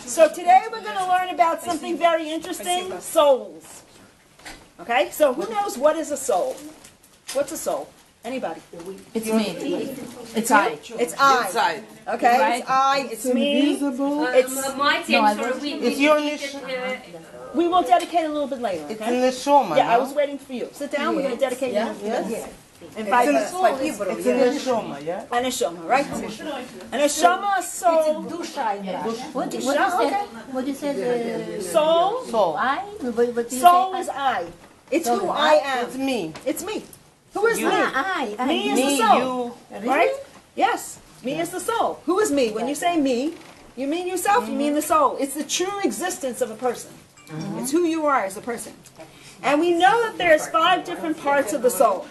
So today we're going to learn about something very interesting, souls. Okay, so who knows what is a soul? What's a soul? Anybody? It's me. It's I. It's I. Okay, Right. it's I, it's me. It's your we will dedicate a little bit later, It's okay? in the shoma. Yeah, I was waiting for you. Sit down, we're going to dedicate you. Yes. In 5 minutes. It's in the shoma, yeah? An neshama, right? An neshama, soul. What do you Okay. say? What do you say? Soul. Soul. I? What do you Soul say? is I. It's who I am. It's me. It's me. Who is me? I. Me is Me, the soul. you. Right? Yes. Me is the soul. Who is me? When you say me, you mean yourself, you mean the soul. It's the true existence of a person. It's who you are as a person. And we know that there's 5 different parts of the soul.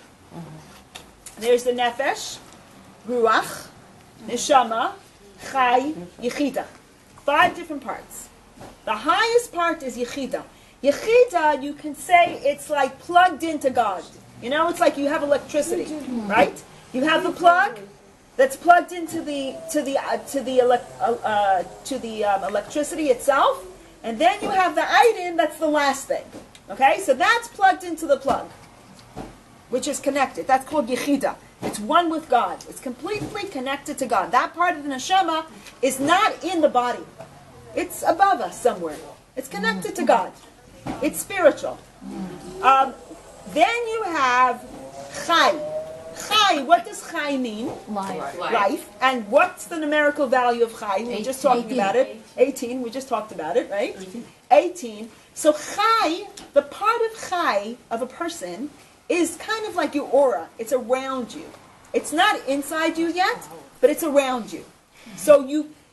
There's the nefesh, ruach, neshama, chai, yechida. 5 different parts. The highest part is yechida. Yechida, you can say it's like plugged into God. You know, it's like you have electricity, right? You have the plug that's plugged into the electricity itself, and then you have the item that's the last thing. Okay, so that's plugged into the plug, which is connected. That's called yechida. It's one with God. It's completely connected to God. That part of the neshama is not in the body. It's above us somewhere. It's connected to God. It's spiritual. Then you have chai. Chai, what does chai mean? Life. And what's the numerical value of chai? We were just talking about it. 18. We just talked about it, right? 18. So chai, the part of chai of a person is kind of like your aura. It's around you. It's not inside you yet, but it's around you. So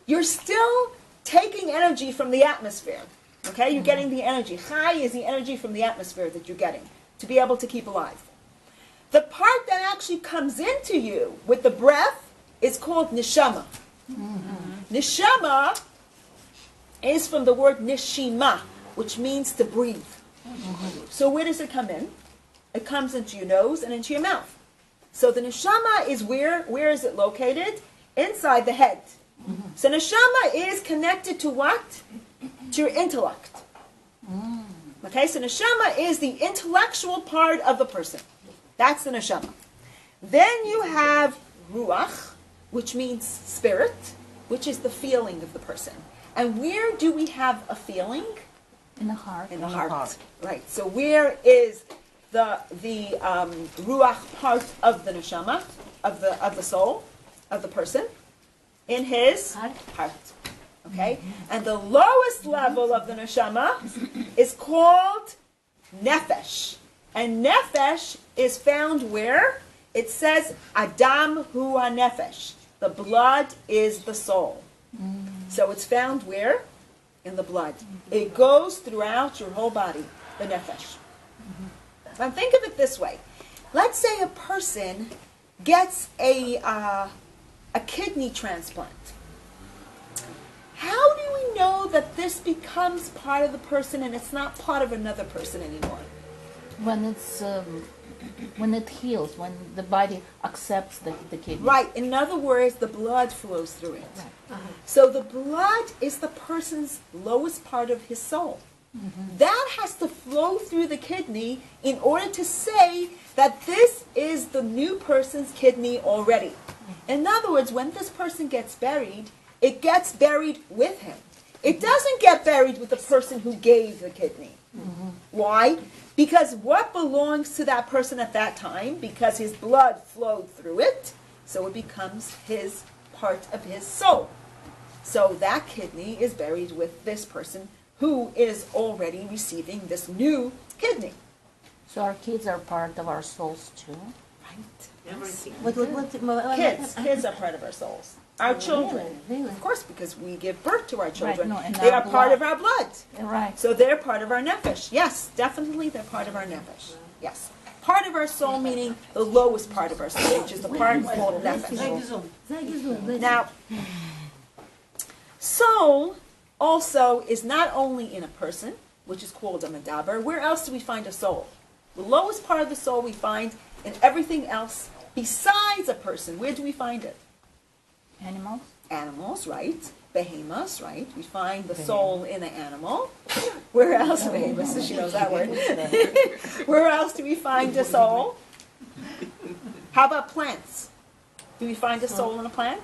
you're still taking energy from the atmosphere. Okay, you're getting the energy. Chai is the energy from the atmosphere that you're getting to be able to keep alive. The part that actually comes into you with the breath is called neshama. Neshama is from the word neshima, which means to breathe. So where does it come in? It comes into your nose and into your mouth. So the neshama is where is it located? Inside the head. So neshama is connected to what? To your intellect. Okay, so neshama is the intellectual part of the person. That's the neshama. Then you have ruach, which means spirit, which is the feeling of the person. And where do we have a feeling? In the heart. In the heart. Right. So where is the ruach part of the neshama, of the soul, of the person? In his heart. Okay? And the lowest level of the neshama is called nefesh. And nefesh is found where? It says, Adam hu ha-nefesh. The blood is the soul. So it's found where? In the blood. It goes throughout your whole body, the nefesh. Now think of it this way. Let's say a person gets a kidney transplant. How do we know that this becomes part of the person and it's not part of another person anymore? When it's when it heals, when the body accepts the kidney. Right. In other words, the blood flows through it. Right. So the blood is the person's lowest part of his soul. That has to flow through the kidney in order to say that this is the new person's kidney already. In other words, when this person gets buried, it gets buried with him. It doesn't get buried with the person who gave the kidney. Why? Because what belongs to that person at that time, because his blood flowed through it, so it becomes his part of his soul. So that kidney is buried with this person who is already receiving this new kidney. So our kids are part of our souls too? Yes. Kids are part of our souls. Our children, Really? of course, because we give birth to our children. Right, no, and they our are part blood. of our blood. Right. So they're part of our nefesh. Yes, definitely they're part of our nefesh. Yes. Part of our soul meaning the lowest part of our soul, which is the part called nefesh. Now, soul also is not only in a person, which is called a medaber. Where else do we find a soul? The lowest part of the soul we find in everything else besides a person. Where do we find it? Animals? Animals, right? behemoths, right? We find the soul in the animal. Where else? Behemoths, she knows that word. Where else do we find the soul? How about plants? Do we find a soul in a plant?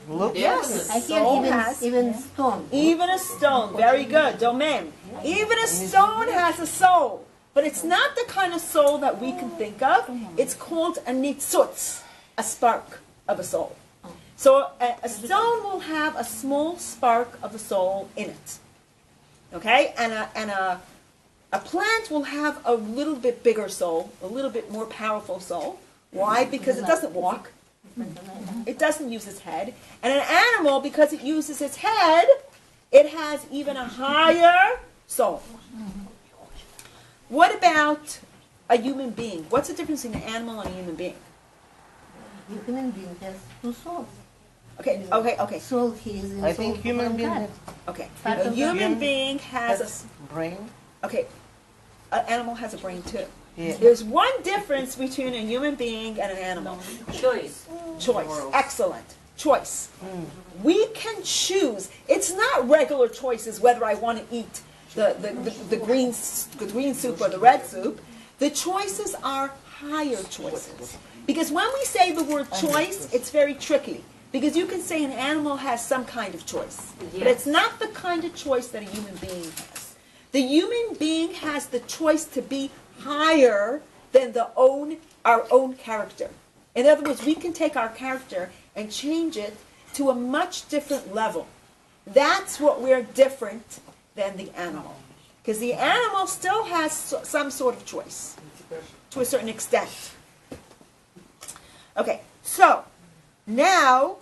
Look. Yes. I hear Soul has. even stone. Even a stone. Very good. Domain. Even a stone has a soul. But it's not the kind of soul that we can think of. It's called a nitzutz, a spark of a soul. So a stone will have a small spark of a soul in it. Okay? And a plant will have a little bit bigger soul, a little bit more powerful soul. Why? Because it doesn't walk. It doesn't use its head. And an animal, because it uses its head, it has even a higher soul. What about a human being? What's the difference between an animal and a human being? Human being has two souls. Okay. Soul, he is in I soul think human from being God. has Okay. Part A of human God. being has brain. Okay. An animal has a brain too. Yeah. There's one difference between a human being and an animal. Choice. Choice. Excellent. Choice. We can choose. It's not regular choices whether I want to eat the green soup or the red soup. The choices are higher choices. Because when we say the word choice, it's very tricky. Because you can say an animal has some kind of choice. But it's not the kind of choice that a human being has. The human being has the choice to be higher than our own character. In other words, we can take our character and change it to a much different level. That's what we're different than the animal. Because the animal still has some sort of choice, to a certain extent. Okay, so now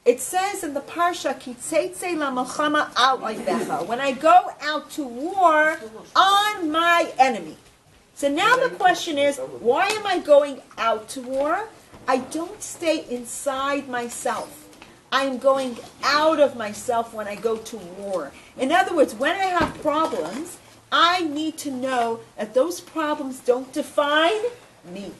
it says in the Parsha, Kitzeitze lamalchama al oivecha, when I go out to war on my enemy. So now the question is, why am I going out to war? I don't stay inside myself. I'm going out of myself when I go to war. In other words, when I have problems, I need to know that those problems don't define me.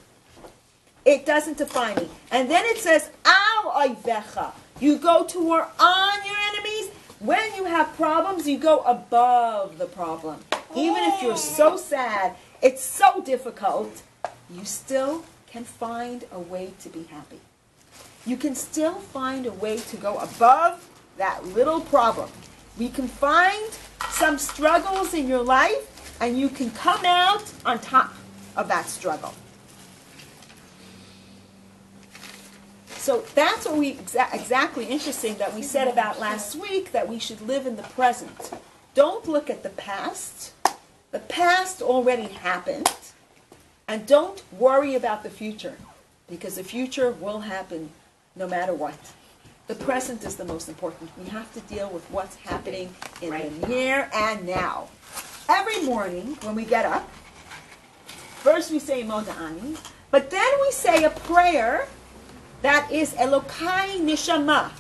It doesn't define me. And then it says, Al oivecha. You go to war on your enemies. When you have problems, you go above the problem. Even if you're so sad, it's so difficult, you still can find a way to be happy. You can still find a way to go above that little problem. You can find some struggles in your life, and you can come out on top of that struggle. So that's what we exactly interesting that we said about last week, that we should live in the present. Don't look at the past. The past already happened. And don't worry about the future, because the future will happen no matter what. The present is the most important. We have to deal with what's happening in the here and now. Every morning when we get up, first we say Moda Ani, but then we say a prayer that is Elokai Nishama,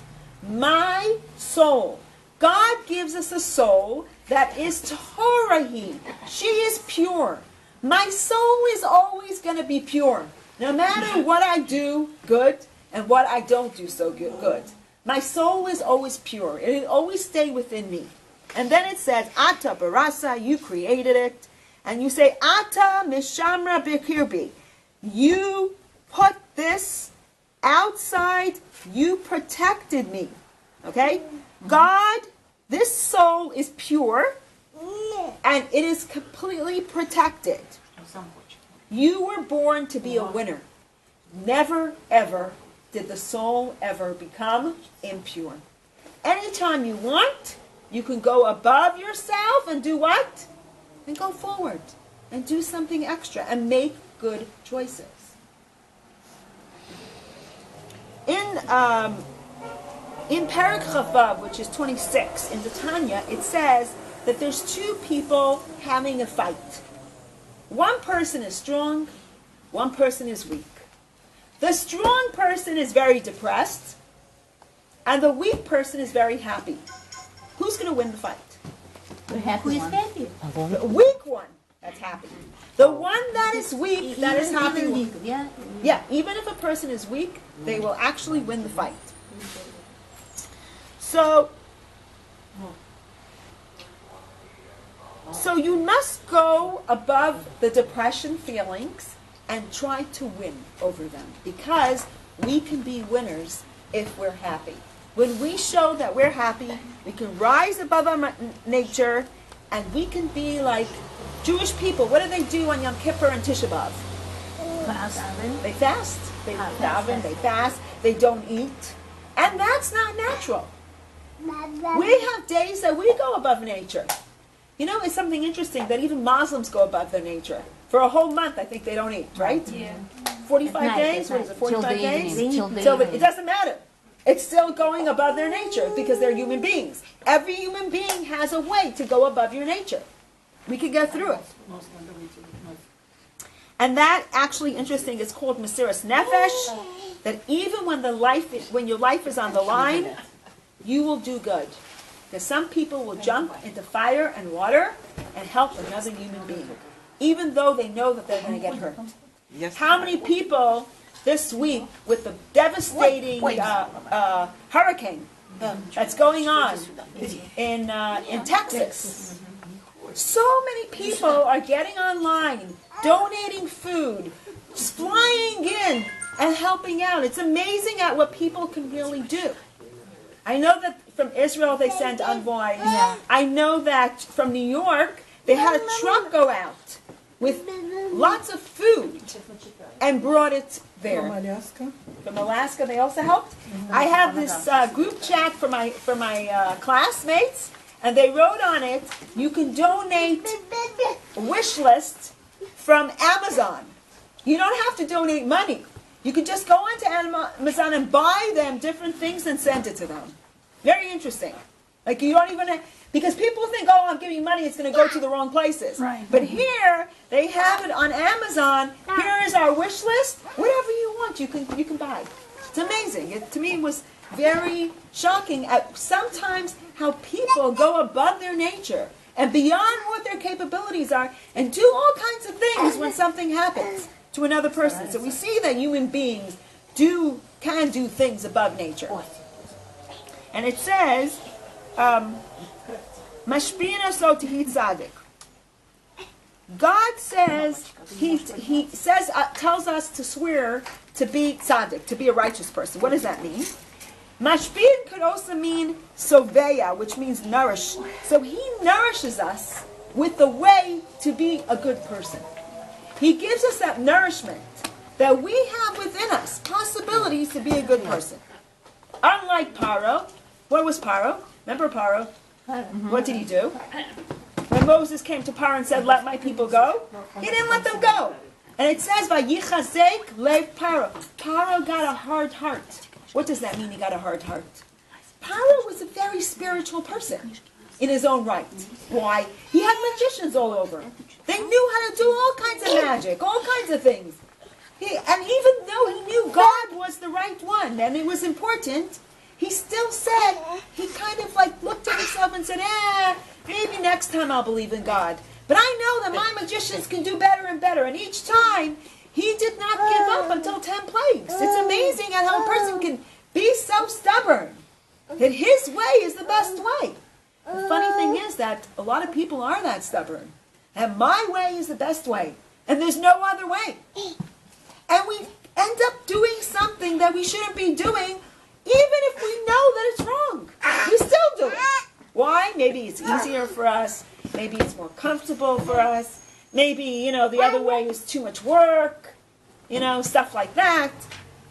my soul. God gives us a soul that is Torahi. She is pure. My soul is always going to be pure. No matter what I do good and what I don't do so good. My soul is always pure. It will always stay within me. And then it says, Ata Barasa, you created it. And you say, Ata Mishamra Bikirbi. You put this outside, you protected me. Okay? God, this soul is pure, and it is completely protected. You were born to be a winner. Never, ever did the soul ever become impure. Anytime you want, you can go above yourself and do what? And go forward and do something extra and make good choices. In Perek Chavav, which is 26, in the Tanya, it says that there's two people having a fight. One person is strong, one person is weak. The strong person is very depressed, and the weak person is very happy. Who's going to win the fight? The happy Who is one. happy? The weak one that's happy. The one that is weak, that is happy. Even weak, yeah. Yeah, even if a person is weak, they will actually win the fight. So you must go above the depression feelings and try to win over them, because we can be winners if we're happy. When we show that we're happy, we can rise above our nature, and we can be like Jewish people. What do they do on Yom Kippur and Tisha B'Av? They fast. They daven, they fast, they don't eat. And that's not natural. We have days that we go above nature. You know, it's something interesting that even Muslims go above their nature. For a whole month, I think they don't eat, right? Yeah. 45 days? What is it, 45 days? So it doesn't matter. It's still going above their nature because they're human beings. Every human being has a way to go above your nature. We can get through it. And that, actually interesting, is called Mesiras Nefesh, that even when your life is on the line, you will do good. Because some people will jump into fire and water and help another human being, even though they know that they're going to get hurt. Yes. How many people this week, with the devastating hurricane that's going on in Texas, so many people are getting online, donating food, just flying in and helping out. It's amazing at what people can really do. I know that from Israel they sent envoys. Yeah. I know that from New York they had a truck go out with lots of food and brought it there. From Alaska? From Alaska they also helped. I have this group chat for my classmates, and they wrote on it, you can donate a wish list from Amazon. You don't have to donate money. You can just go onto Amazon and buy them different things and send it to them. Very interesting. Like you don't even, because people think, oh, I'm giving money, it's going to go to the wrong places. Right. But here, they have it on Amazon. Here is our wish list. Whatever you want, you can buy. It's amazing. To me, it was very shocking at sometimes how people go above their nature and beyond what their capabilities are and do all kinds of things when something happens to another person. So we see that human beings can do things above nature. And it says, Mashpina so tehi tzaddik. God says, he says, tells us to swear to be tzaddik, to be a righteous person. What does that mean? Mashpin could also mean soveya, which means nourish. So he nourishes us with the way to be a good person. He gives us that nourishment that we have within us, possibilities to be a good person. Unlike Paro, what was Paro? Remember Paro? What did he do? When Moses came to Paro and said, let my people go, he didn't let them go. And it says, Vayichazek lev Paro. Paro got a hard heart. What does that mean, he got a hard heart? Paro was a very spiritual person in his own right. Why? He had magicians all over. They knew how to do all kinds of magic, all kinds of things. And even though he knew God was the right one, and it was important, he still said, he kind of like looked at himself and said, maybe next time I'll believe in God. But I know that my magicians can do better and better. And each time, he did not give up until 10 plagues. It's amazing at how a person can be so stubborn that his way is the best way. The funny thing is that a lot of people are that stubborn. And my way is the best way. And there's no other way. And we end up doing something that we shouldn't be doing, even if we know that it's wrong. We still do it. Why? Maybe it's easier for us. Maybe it's more comfortable for us. Maybe, the other way is too much work. Stuff like that.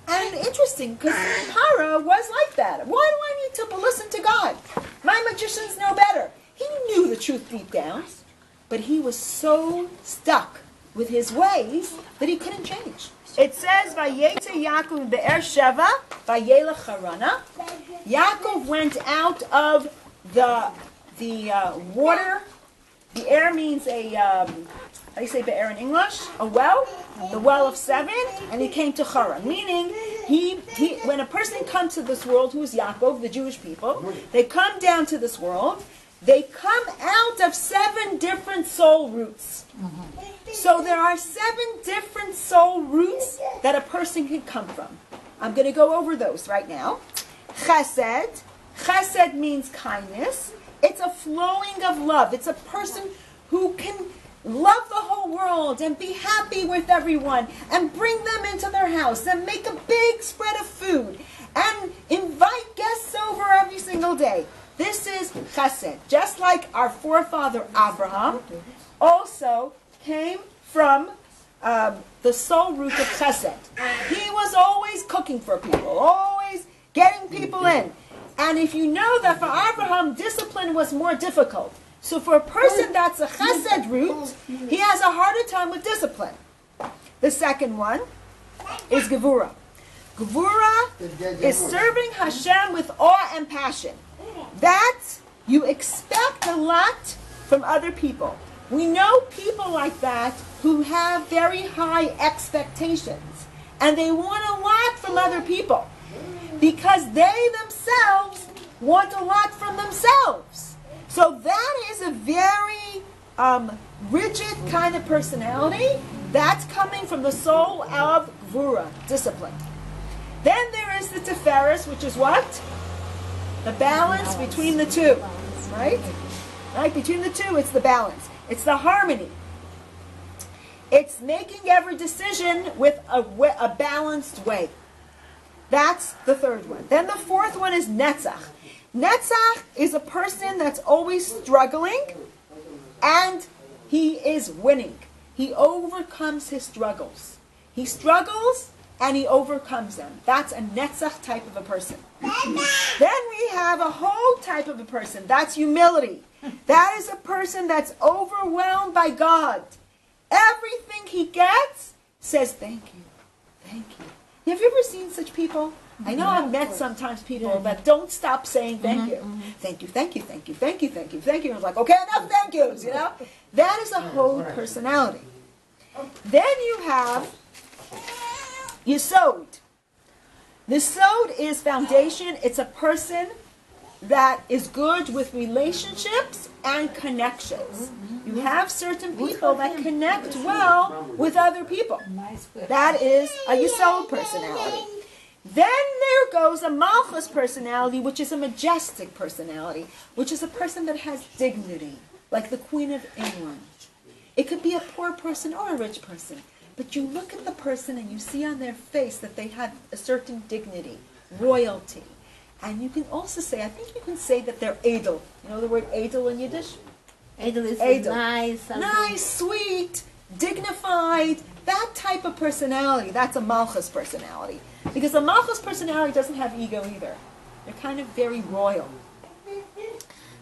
And interesting, because Paro was like that. Why do I need to listen to God? My magicians know better. He knew the truth deep down. But he was so stuck with his ways that he couldn't change. It says, Vayetze Yaakov be'er Sheva, vayelech harana. Yaakov went out of the water. The air means how do you say be'er in English? A well, the well of 7, and he came to Haran. Meaning, when a person comes to this world, who is Yaakov, the Jewish people, they come down to this world, they come out of 7 different soul roots. So there are 7 different soul roots that a person can come from. I'm going to go over those right now. Chesed, Chesed means kindness. It's a flowing of love. It's a person who can love the whole world and be happy with everyone and bring them into their house and make a big spread of food and invite guests over every single day. This is chesed. Just like our forefather Abraham also came from the soul root of chesed. He was always cooking for people, always getting people in. And if you know that for Abraham, discipline was more difficult. So for a person that's a chesed root, he has a harder time with discipline. The second one is gevura. Gevura is serving Hashem with awe and passion. That you expect a lot from other people. We know people like that who have very high expectations. And they want a lot from other people. Because they themselves want a lot from themselves. So that is a very rigid kind of personality. That's coming from the soul of Gvura, discipline. Then there is the Tiferes, which is what? The balance between the two. Right? Right? Between the two, it's the balance. It's the harmony. It's making every decision with a balanced way. That's the third one. Then the fourth one is Netzach. Netzach is a person that's always struggling and he is winning. He overcomes his struggles. He struggles and he overcomes them. That's a Netzach type of a person. Then we have a whole type of a person. That's humility. That is a person that's overwhelmed by God. Everything he gets says thank you, thank you. Have you ever seen such people? I know I've met sometimes people that don't stop saying thank you. Thank you, thank you, thank you, thank you, thank you, thank you. And it's like, okay, enough thank yous, you know? That is a whole personality. Then you have Yesod. Yesod is foundation. It's a person that is good with relationships and connections. You have certain people that connect well with other people. That is a Yesod personality. Then there goes a Malchus personality, which is a majestic personality, which is a person that has dignity, like the Queen of England. It could be a poor person or a rich person, but you look at the person and you see on their face that they have a certain dignity, royalty. And you can also say, I think you can say that they're edel. You know the word edel in Yiddish? Edel is Edel. nice. Nice, sweet, dignified, that type of personality. That's a Malchus personality. Because a Malchus personality doesn't have ego either. They're kind of very royal.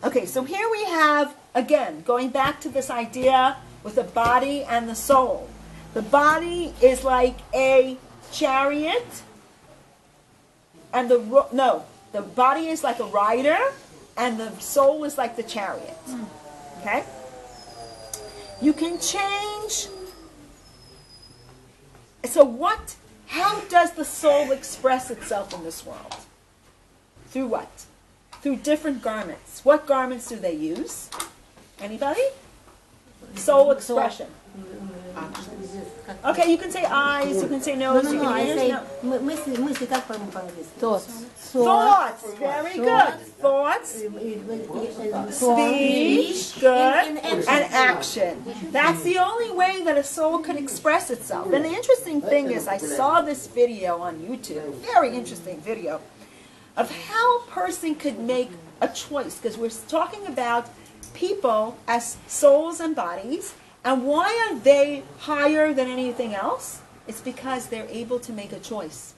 Okay, so here we have, again, going back to this idea with the body and the soul. The body is like a chariot, and the body is like a rider, and the soul is like the chariot. Okay? You can change. So how does the soul express itself in this world? Through what? Through different garments. What garments do they use? Anybody? Soul expression. Okay, you can say eyes, you can say nose, you can I ears. say, No. мысли как по-английски? Thoughts. Thoughts, very good. Thoughts, speech, good, and action. That's the only way that a soul can express itself. And the interesting thing is, I saw this video on YouTube, very interesting video, of how a person could make a choice, because we're talking about people as souls and bodies, and why are they higher than anything else? It's because they're able to make a choice.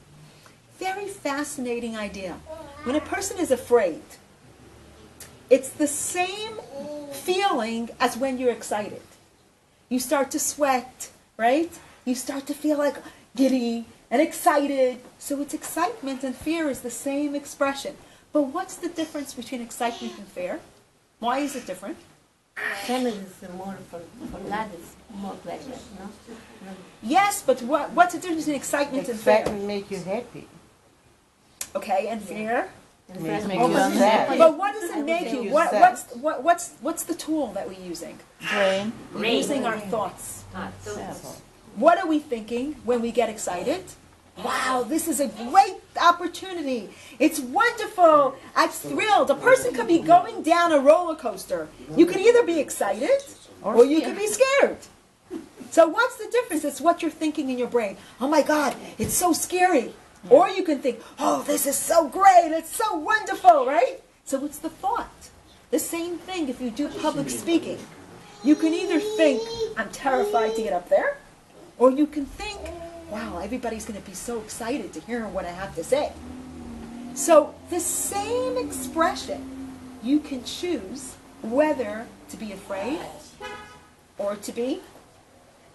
Very fascinating idea. When a person is afraid, it's the same feeling as when you're excited. You start to sweat, right? You start to feel like giddy and excited. So it's excitement and fear is the same expression. But what's the difference between excitement and fear? Why is it different? Family is more for God, it's more pleasure, no? Yes, but what's the difference between excitement and fear? Excitement make you happy. Okay, and fear? Make Make you you unhappy. But what does it make you? you What's the tool that we're using? Brain. We're using our thoughts. What are we thinking when we get excited? wow, this is a great opportunity. It's wonderful. I'm thrilled. A person could be going down a roller coaster. You could either be excited or you could be scared. So what's the difference? It's what you're thinking in your brain. Oh my God, it's so scary. Or you can think, oh, this is so great. It's so wonderful, right? So it's the thought. The same thing if you do public speaking. You can either think, I'm terrified to get up there, or you can think, wow, everybody's going to be so excited to hear what I have to say. So the same expression, you can choose whether to be afraid or to be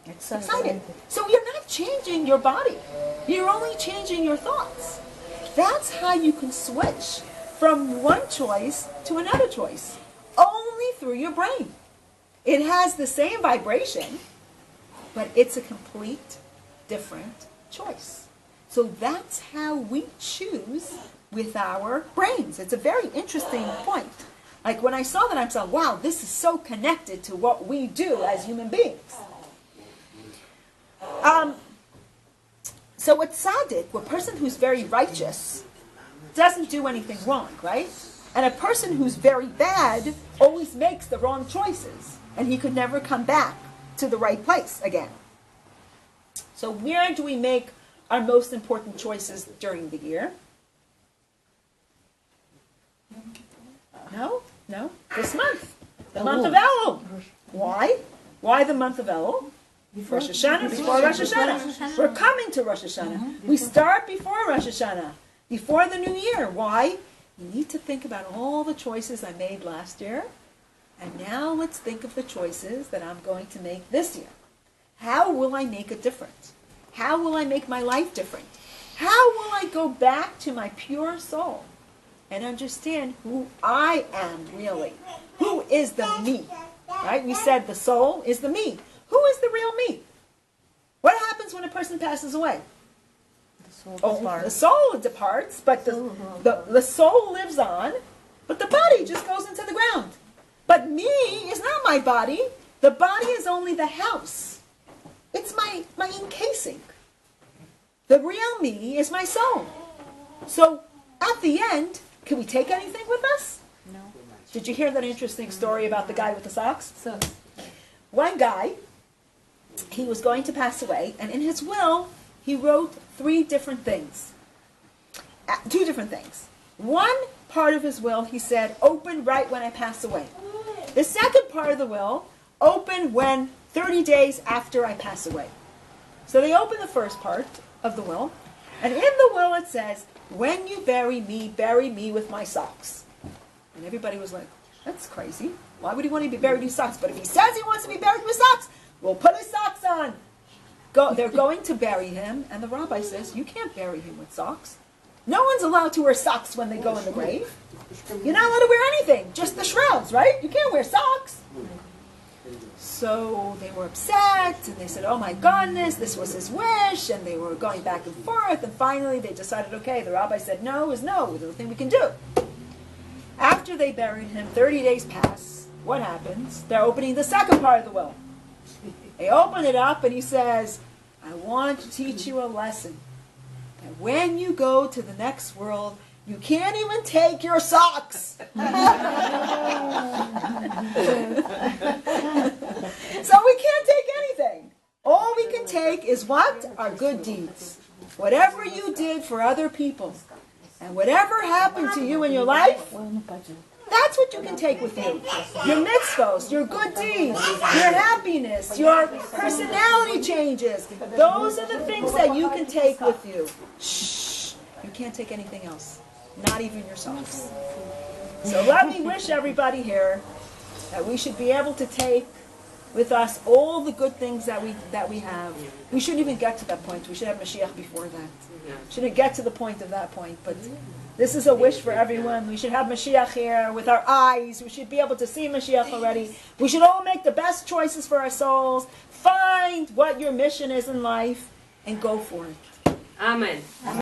excited. So you're not changing your body. You're only changing your thoughts. That's how you can switch from one choice to another choice, only through your brain. It has the same vibration, but it's a complete different choice. So that's how we choose with our brains. It's a very interesting point. Like when I saw that, I'm saying, wow, this is so connected to what we do as human beings. So a tzaddik, a person who's very righteous, doesn't do anything wrong, right? And a person who's very bad always makes the wrong choices, and he could never come back to the right place again. So where do we make our most important choices during the year? No? This month. The month of Elul. Why? Why the month of Elul? Rosh Hashanah, before Rosh Hashanah. We're coming to Rosh Hashanah. We start before Rosh Hashanah, before the new year. Why? You need to think about all the choices I made last year, and now let's think of the choices that I'm going to make this year. How will I make a difference? How will I make my life different? How will I go back to my pure soul and understand who I am really? Who is the me? Right? We said the soul is the me. Who is the real me? What happens when a person passes away? The soul departs, but the soul lives on, but the body just goes into the ground. But me is not my body. The body is only the house. It's my encasing. The real me is my soul. So at the end, can we take anything with us? No. Did you hear that interesting story about the guy with the socks? One guy, he was going to pass away, and in his will, he wrote 3 different things. 2 different things. One part of his will, he said, open right when I pass away. The second part of the will, open when 30 days after I pass away. So they open the first part of the will, and in the will it says, when you bury me with my socks. And everybody was like, that's crazy. Why would he want to be buried with socks? But if he says he wants to be buried with socks, we'll put his socks on. They're going to bury him, and the rabbi says, you can't bury him with socks. No one's allowed to wear socks when they go in the grave. You're not allowed to wear anything, just the shrouds, right? You can't wear socks. So they were upset, and they said, oh my goodness, this was his wish, and they were going back and forth, and finally they decided, okay, the rabbi said no is no, there's nothing we can do. After they buried him, 30 days pass. What happens? They're opening the second part of the will. They open it up, and he says, I want to teach you a lesson. That when you go to the next world, you can't even take your socks. So we can't take anything. All we can take is what? Our good deeds. Whatever you did for other people. And whatever happened to you in your life, that's what you can take with you. Your mitzvos, your good deeds, your happiness, your personality changes. Those are the things that you can take with you. Shh. You can't take anything else. Not even your socks. So let me wish everybody here that we should be able to take with us all the good things that we have. We shouldn't even get to that point. We should have Mashiach before that. Shouldn't get to the point of that point. But this is a wish for everyone. We should have Mashiach here with our eyes. We should be able to see Mashiach already. We should all make the best choices for our souls. Find what your mission is in life and go for it. Amen.